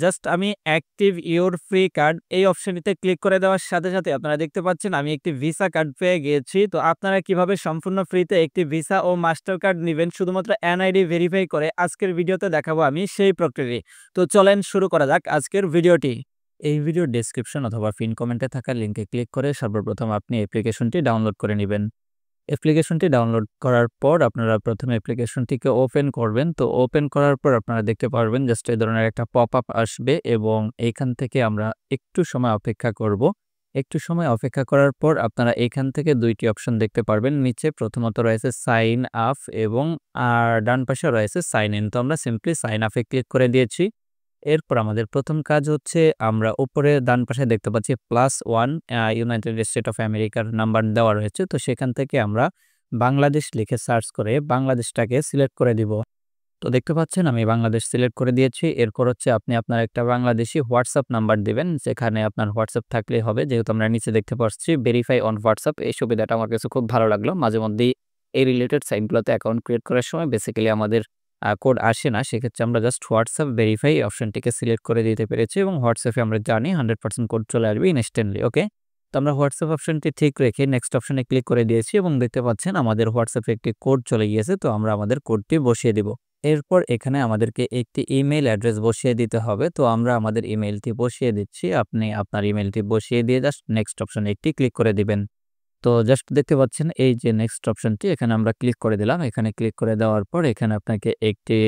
Just আমি active your free card এই অপশনটিতে ক্লিক করে দেওয়ার সাথে, সাথে আপনারা দেখতে পাচ্ছেন আমি একটি ভিসা কার্ড পেয়ে গিয়েছি। তো আপনারা কিভাবে সম্পূর্ণ ফ্রিতে একটি ভিসা ও মাস্টার কার্ড নিবেন শুধুমাত্র এনআইডি ভেরিফাই করে আজকের ভিডিওতে দেখাবো আমি সেই প্রক্রিয়াটি। তো চলেন শুরু করা যাক আজকের ভিডিওটি। এই ভিডিওর ডেসক্রিপশন অথবা পিন কমেন্টে থাকা লিঙ্কে ক্লিক করে সর্বপ্রথম আপনি অ্যাপ্লিকেশনটি ডাউনলোড করে নেবেন। অ্যাপ্লিকেশনটি ডাউনলোড করার পর আপনারা প্রথমে অ্যাপ্লিকেশনটিকে ওপেন করবেন। তো ওপেন করার পর আপনারা দেখতে পারবেন জাস্ট এই ধরনের একটা পপআপ আসবে এবং এইখান থেকে আমরা একটু সময় অপেক্ষা করব। একটু সময় অপেক্ষা করার পর আপনারা এখান থেকে ২টি অপশন দেখতে পারবেন। নিচে প্রথমত রয়েছে সাইন আপ এবং ডান পাশে রয়েছে সাইন ইন। তো আমরা সিম্পলি সাইন আপে ক্লিক করে দিয়েছি। এরপর আমাদের প্রথম কাজ হচ্ছে আমরা উপরে ডান পাশে দেখতে পাচ্ছি +1 ইউনাইটেড স্টেট অফ আমেরিকার নাম্বার দেওয়া রয়েছে। তো সেখান থেকে আমরা বাংলাদেশ লিখে সার্চ করে বাংলাদেশটাকে সিলেক্ট করে দিব। তো দেখতে পাচ্ছেন আমি বাংলাদেশ সিলেক্ট করে দিয়েছি। এরপর হচ্ছে আপনি আপনার একটা বাংলাদেশি হোয়াটসঅ্যাপ নাম্বার দিবেন, যেখানে আপনার হোয়াটসঅ্যাপ থাকলেই হবে। যেহেতু আমরা নিচে দেখতে পাচ্ছি ভেরিফাই অন হোয়াটসঅ্যাপ, এই সুবিধাটা আমার কাছে খুব ভালো লাগলো। মাঝে মধ্যেই এই রিলেটেড সাইটগুলোতে অ্যাকাউন্ট ক্রিয়েট করার সময় বেসিক্যালি আমাদের কোড আসে না। সেক্ষেত্রে আমরা জাস্ট হোয়াটসঅ্যাপ ভেরিফাই অপশনটিকে সিলেক্ট করে দিতে পেরেছি এবং হোয়াটসঅ্যাপে আমরা জানি 100% কোড চলে আসবে ইনস্ট্যান্টলি। ওকে, তো আমরা হোয়াটসঅ্যাপ অপশনটি ঠিক রেখে নেক্সট অপশনে ক্লিক করে দিয়েছি এবং দেখতে পাচ্ছেন আমাদের হোয়াটসঅ্যাপে একটি কোড চলে গিয়েছে। তো আমরা আমাদের কোডটি বসিয়ে দিব। এরপর এখানে আমাদেরকে একটি ইমেইল অ্যাড্রেস বসিয়ে দিতে হবে। তো আমরা আমাদের ইমেইলটি বসিয়ে দিচ্ছি। আপনি আপনার ইমেইলটি বসিয়ে দিয়ে জাস্ট নেক্সট অপশনে একটি ক্লিক করে দিবেন। তো জাস্ট দেখতে পাচ্ছেন এই যে নেক্সট অপশনটি, এখানে আমরা ক্লিক করে দিলাম। এখানে ক্লিক করে দেওয়ার পর এখানে আপনাকে একটি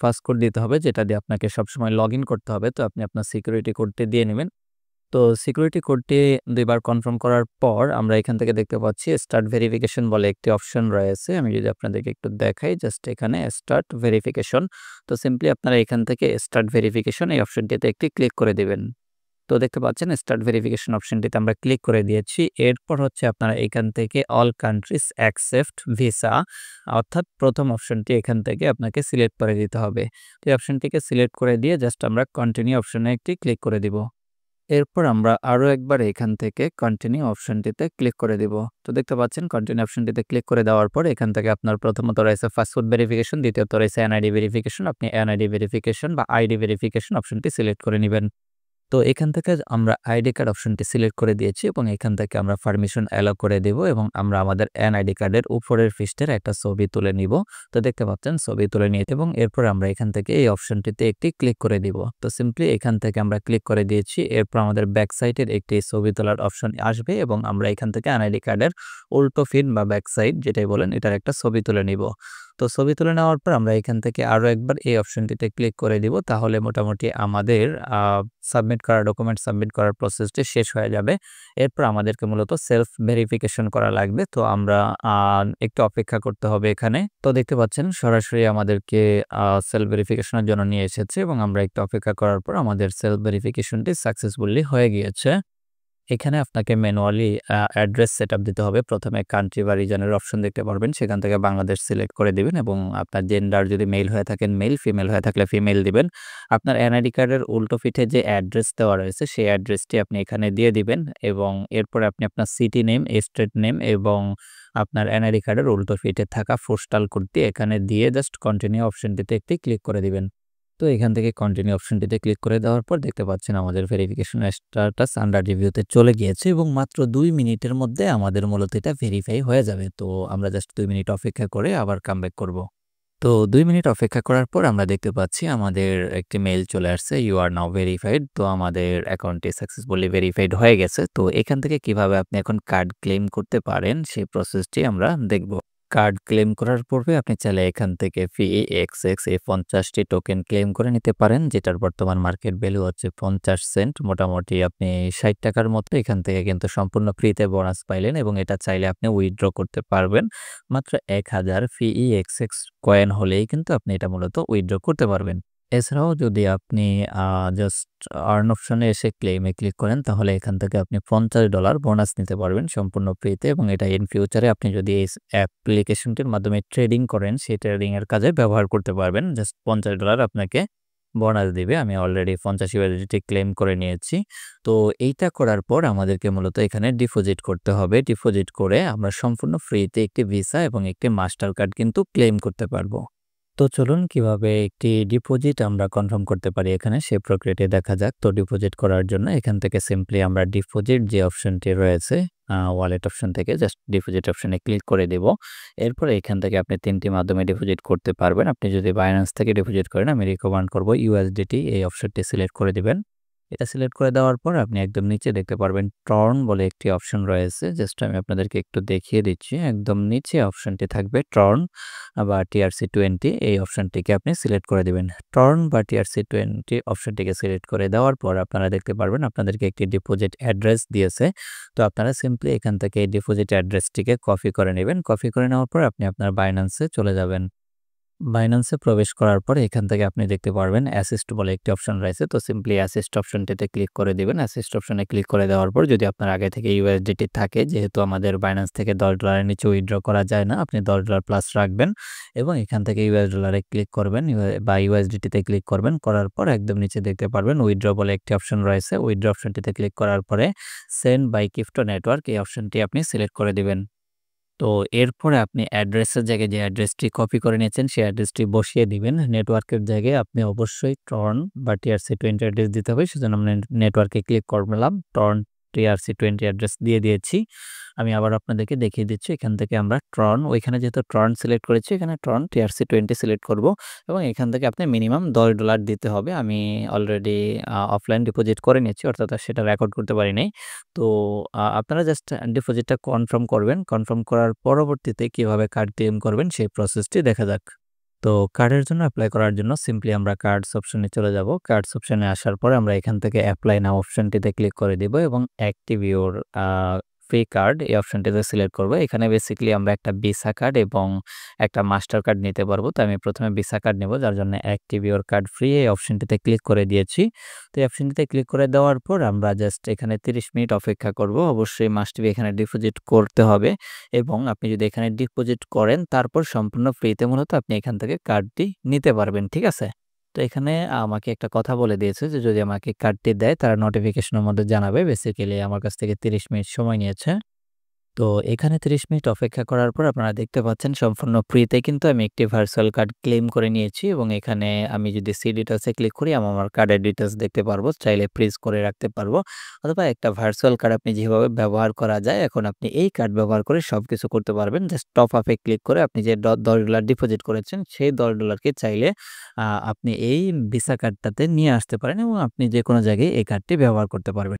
পাসকোড দিতে হবে, যেটা দিয়ে আপনাকে সবসময় লগইন করতে হবে। তো আপনি আপনার সিকিউরিটি কোডটি দিয়ে নেবেন। তো সিকিউরিটি কোডটি ২ বার কনফার্ম করার পর আমরা এখান থেকে দেখতে পাচ্ছি স্টার্ট ভেরিফিকেশন বলে একটি অপশন রয়েছে। আমি যদি আপনাদেরকে একটু দেখাই, জাস্ট এখানে স্টার্ট ভেরিফিকেশন। তো সিম্পলি আপনারা এখান থেকে স্টার্ট ভেরিফিকেশন এই অপশনটিতে একটি ক্লিক করে দিবেন। তো দেখতে পাচ্ছেন স্টার্ট ভেরিফিকেশন অপশনটিতে আমরা ক্লিক করে দিয়েছি। এরপর হচ্ছে আপনারা এখান থেকে অল কান্ট্রিজ অ্যাকসেপ্ট ভিসা, অর্থাৎ প্রথম অপশনটি এখান থেকে আপনাকে সিলেক্ট করে দিতে হবে। তো এই অপশনটিকে সিলেক্ট করে দিয়ে জাস্ট আমরা কন্টিনিউ অপশনে একটি ক্লিক করে দিব। এরপর আমরা আরো একবার এখান থেকে কন্টিনিউ অপশনটিতে ক্লিক করে দিব। তো দেখতে পাচ্ছেন কন্টিনিউ অপশনটিতে ক্লিক করে দেওয়ার পর এখান থেকে আপনার প্রথমত রয়েছে পাসপোর্ট ভেরিফিকেশন, দ্বিতীয়ত রয়েছে এনআইডি ভেরিফিকেশন। আপনি এনআইডি ভেরিফিকেশন বা আইডি ভেরিফিকেশন অপশনটি সিলেক্ট করে নিবেন। তো এখান থেকে আমরা আইডি কার্ড অপশনটি সিলেক্ট করে দিয়েছি এবং এখান থেকে আমরা পারমিশন অ্যালাউ করে দেব এবং আমরা আমাদের এনআইডি কার্ডের উপরের পৃষ্ঠের একটা ছবি তুলে নিব। তো দেখতে পাচ্ছেন ছবি তুলে নিয়ে এবং এরপর আমরা এখান থেকে এই অপশনটিতে একটি ক্লিক করে দিব। তো সিম্পলি এখান থেকে আমরা ক্লিক করে দিয়েছি। এরপর আমাদের ব্যাক সাইডের একটি ছবি তোলার অপশন আসবে এবং আমরা এখান থেকে এনআইডি কার্ডের উল্টো ফিন বা ব্যাক সাইড যেটাই বলেন এটার একটা ছবি তুলে নিব। তো ছবি তুলে নেওয়ার পর আমরা এখান থেকে আরো একবার এই অপশনটিতে ক্লিক করে দিব। তাহলে মোটামুটি আমাদের সাবমিট করা ডকুমেন্ট সাবমিট করার প্রসেসটি শেষ হয়ে যাবে। এরপর আমাদেরকে মূলত সেলফ ভেরিফিকেশন করা লাগবে। তো আমরা একটু অপেক্ষা করতে হবে এখানে। তো দেখতে পাচ্ছেন সরাসরি আমাদেরকে সেলফ ভেরিফিকেশনের জন্য নিয়ে এসেছে এবং আমরা একটু অপেক্ষা করার পর আমাদের সেলফ ভেরিফিকেশনটি সাকসেসফুলি হয়ে গিয়েছে। এখানে আপনাকে ম্যানুয়ালি অ্যাড্রেস সেটআপ দিতে হবে। প্রথমে কান্ট্রি বা রিজনের অপশন দেখতে পারবেন। সেখান থেকে বাংলাদেশ সিলেক্ট করে দিবেন এবং আপনার জেন্ডার যদি মেল হয়ে থাকেন মেল, ফিমেল হয়ে থাকলে ফিমেল দিবেন। আপনার এনআইডি কার্ডের উল্টো পিঠে যে অ্যাড্রেস দেওয়া রয়েছে সেই অ্যাড্রেসটি আপনি এখানে দিয়ে দিবেন এবং এরপরে আপনি আপনার সিটি নেম, স্টেট নেম এবং আপনার এনআইডি কার্ডের উল্টো পিঠে থাকা পোস্টাল কোড দিয়ে এখানে দিয়ে জাস্ট কন্টিনিউ অপশনটিতে একটি ক্লিক করে দিবেন। তো এখান থেকে কন্টিনিউ অপশনটিতে ক্লিক করে দেওয়ার পর দেখতে পাচ্ছেন আমাদের ভেরিফিকেশন স্ট্যাটাস আন্ডার রিভিউতে চলে গিয়েছে এবং মাত্র ২ মিনিটের মধ্যে আমাদের মূলত এটা ভেরিফাই হয়ে যাবে। তো আমরা জাস্ট ২ মিনিট অপেক্ষা করে আবার কামব্যাক করব। তো ২ মিনিট অপেক্ষা করার পর আমরা দেখতে পাচ্ছি আমাদের একটি মেইল চলে আসছে, ইউ আর নাও ভেরিফাইড। তো আমাদের অ্যাকাউন্টটি সাকসেসফুলি ভেরিফাইড হয়ে গেছে। তো এখান থেকে কিভাবে আপনি এখন কার্ড ক্লেম করতে পারেন সেই প্রসেসটি আমরা দেখব। কার্ড ক্লেম করার পূর্বে আপনি চাইলে এখান থেকে PXX এই 50টি টোকেন ক্লেম করে নিতে পারেন, যেটার বর্তমান মার্কেট ভ্যালু হচ্ছে 50 সেন্ট। মোটামুটি আপনি ৬০ টাকার মতো এখান থেকে কিন্তু সম্পূর্ণ ফ্রিতে বোনাস পাইলেন এবং এটা চাইলে আপনি উইথড্র করতে পারবেন। মাত্র ১,০০০ PEXX কয়েন হলেই কিন্তু আপনি এটা মূলত উইথড্র করতে পারবেন। এছাড়াও যদি আপনি জাস্ট আর্ন অপশনে এসে ক্লেমে ক্লিক করেন তাহলে এখান থেকে আপনি $50 বোনাস নিতে পারবেন সম্পূর্ণ ফ্রিতে এবং এটা ইন ফিউচারে আপনি যদি এই অ্যাপ্লিকেশনটির মাধ্যমে ট্রেডিং করেন সেই ট্রেডিং এর কাজে ব্যবহার করতে পারবেন। জাস্ট $50 আপনাকে বোনাস দিবে। আমি অলরেডি 50 USDT ক্লেম করে নিয়েছি। তো এইটা করার পর আমাদেরকে মূলত এখানে ডিপোজিট করতে হবে। ডিপোজিট করে আমরা সম্পূর্ণ ফ্রিতে একটি ভিসা এবং একটি মাস্টার কার্ড কিন্তু ক্লেম করতে পারবো। তো চলুন কিভাবে একটি ডিপোজিট আমরা কনফার্ম করতে পারি এখানে সেই প্রক্রিয়াটি দেখা যাক। তো ডিপোজিট করার জন্য এখান থেকে সিম্পলি আমরা ডিপোজিট যে অপশনটি রয়েছে ওয়ালেট অপশন থেকে জাস্ট ডিপোজিট অপশনে ক্লিক করে দেব। এরপরে এখান থেকে আপনি ৩ টি মাধ্যমে ডিপোজিট করতে পারবেন। আপনি যদি Binance থেকে ডিপোজিট করেন আমি রিকমেন্ড করব USDT এই অপশনটি সিলেক্ট করে দিবেন। এটা সিলেক্ট করে দেওয়ার পর আপনি একদম নিচে দেখতে পারবেন টর্ন বলে একটি অপশন রয়েছে। জাস্ট আমি আপনাদেরকে একটু দেখিয়ে দিচ্ছি। একদম নিচে অপশনটি থাকবে টর্ন বা TRC20 এই অপশনটিকে আপনি সিলেক্ট করে দিবেন। টর্ন বা TRC20 অপশনটিকে সিলেক্ট করে দেওয়ার পর আপনারা দেখতে পারবেন আপনাদেরকে একটি ডিপোজিট অ্যাড্রেস দিয়েছে। তো আপনারা সিম্পলি এখান থেকে এই ডিপোজিট অ্যাড্রেসটিকে কপি করে নেবেন। কপি করে নেওয়ার পর আপনি আপনার Binance এ চলে যাবেন। Binance এ প্রবেশ করার পরে এখান থেকে আপনি দেখতে পারবেন অ্যাসিস্ট বলে একটি অপশন রয়েছে। তো সিম্পলি অ্যাসিস্ট অপশনটিতে ক্লিক করে দিবেন। অ্যাসিস্ট অপশনে ক্লিক করে দেওয়ার পর যদি আপনার আগে থেকে USDT থাকে, যেহেতু আমাদের Binance থেকে $10 এর নিচে উইথড্র করা যায় না, আপনি $10 প্লাস রাখবেন এবং এখান থেকে US ডলারে ক্লিক করবেন বা USDT তে ক্লিক করবেন। করার পর একদম নিচে দেখতে পারবেন উইথড্র বলে একটি অপশন রয়েছে। উইথড্র অপশনটিতে ক্লিক করার পরে সেন্ড বাই ক্রিপ্টো নেটওয়ার্ক এই অপশনটি আপনি সিলেক্ট করে দিবেন। তো এরপরে আপনি অ্যাড্রেসের জায়গায় যে অ্যাড্রেসটি কপি করে নিয়েছেন সেই অ্যাড্রেসটি বসিয়ে দিবেন। নেটওয়ার্কের জায়গায় আপনি অবশ্যই টর্ন বা TRC20 অ্যাড্রেস দিতে হবে। সেজন্য আমরা নেটওয়ার্কে ক্লিক করলাম। টর্ন TRC20 অ্যাড্রেস দিয়ে দিয়েছি। আমি আবার আপনাদেরকে দেখিয়ে দিচ্ছি। এখান থেকে আমরা টর্ন, ওইখানে যেহেতু টর্ন সিলেক্ট করেছি এখানে টর্ন TRC20 সিলেক্ট করব এবং এখান থেকে আপনি মিনিমাম $10 দিতে হবে। আমি অলরেডি অফলাইন ডিপোজিট করে নিয়েছি, অর্থাৎ সেটা রেকর্ড করতে পারি নাই। তো আপনারা জাস্ট ডিপোজিটটা কনফার্ম করবেন। কনফার্ম করার পরবর্তীতে কিভাবে কার্ড ক্লেম করবেন সেই প্রসেসটি দেখা যাক। তো কার্ডের জন্য এপ্লাই করার জন্য সিম্পলি আমরা কার্ডস অপশনে চলে যাব। কার্ডস অপশনে আসার পরে আমরা এখান থেকে অ্যাপ্লাই নাও অপশনটিতে ক্লিক করে দিব এবং অ্যাক্টিভ ইওর ফ্রি কার্ড এই অপশনটিতে সিলেক্ট করব। এখানে বেসিক্যালি আমরা একটা ভিসা কার্ড এবং একটা মাস্টার কার্ড নিতে পারবো। তো আমি প্রথমে ভিসা কার্ড নেব, যার জন্য অ্যাক্টিভ ইওর কার্ড ফ্রি এই অপশনটিতে ক্লিক করে দিয়েছি। তো এই অপশনটিতে ক্লিক করে দেওয়ার পর আমরা জাস্ট এখানে 30 মিনিট অপেক্ষা করব। অবশ্যই মাস্ট বি এখানে ডিপোজিট করতে হবে এবং আপনি যদি এখানে ডিপোজিট করেন তারপর সম্পূর্ণ ফ্রিতে মূলত আপনি এখান থেকে কার্ডটি নিতে পারবেন, ঠিক আছে? তো এখানে আমাকে একটা কথা বলে দিয়েছে যে যদি আমাকে কার্ডটি দেয় তারা নোটিফিকেশনের মধ্যে জানাবে। বেসিক্যালি আমার কাছ থেকে 30 মিনিট সময় নিয়েছে। তো এখানে 30 মিনিট অপেক্ষা করার পর আপনারা দেখতে পাচ্ছেন সম্পূর্ণ ফ্রিতে কিন্তু আমি একটি ভার্চুয়াল কার্ড ক্লেম করে নিয়েছি এবং এখানে আমি যদি সি ডিটেইলসে ক্লিক করি আমি আমার কার্ডের ডিটেইলস দেখতে পারবো। চাইলে ফ্রিজ করে রাখতে পারবো অথবা একটা ভার্চুয়াল কার্ড আপনি যেভাবে ব্যবহার করা যায় এখন আপনি এই কার্ড ব্যবহার করে সবকিছু করতে পারবেন। জাস্ট টপ আপে ক্লিক করে আপনি যে $10 ডিপোজিট করেছেন সেই $10কে চাইলে আপনি এই ভিসা কার্ডটাতে নিয়ে আসতে পারেন এবং আপনি যেকোনো জায়গায় এই কার্ডটি ব্যবহার করতে পারবেন।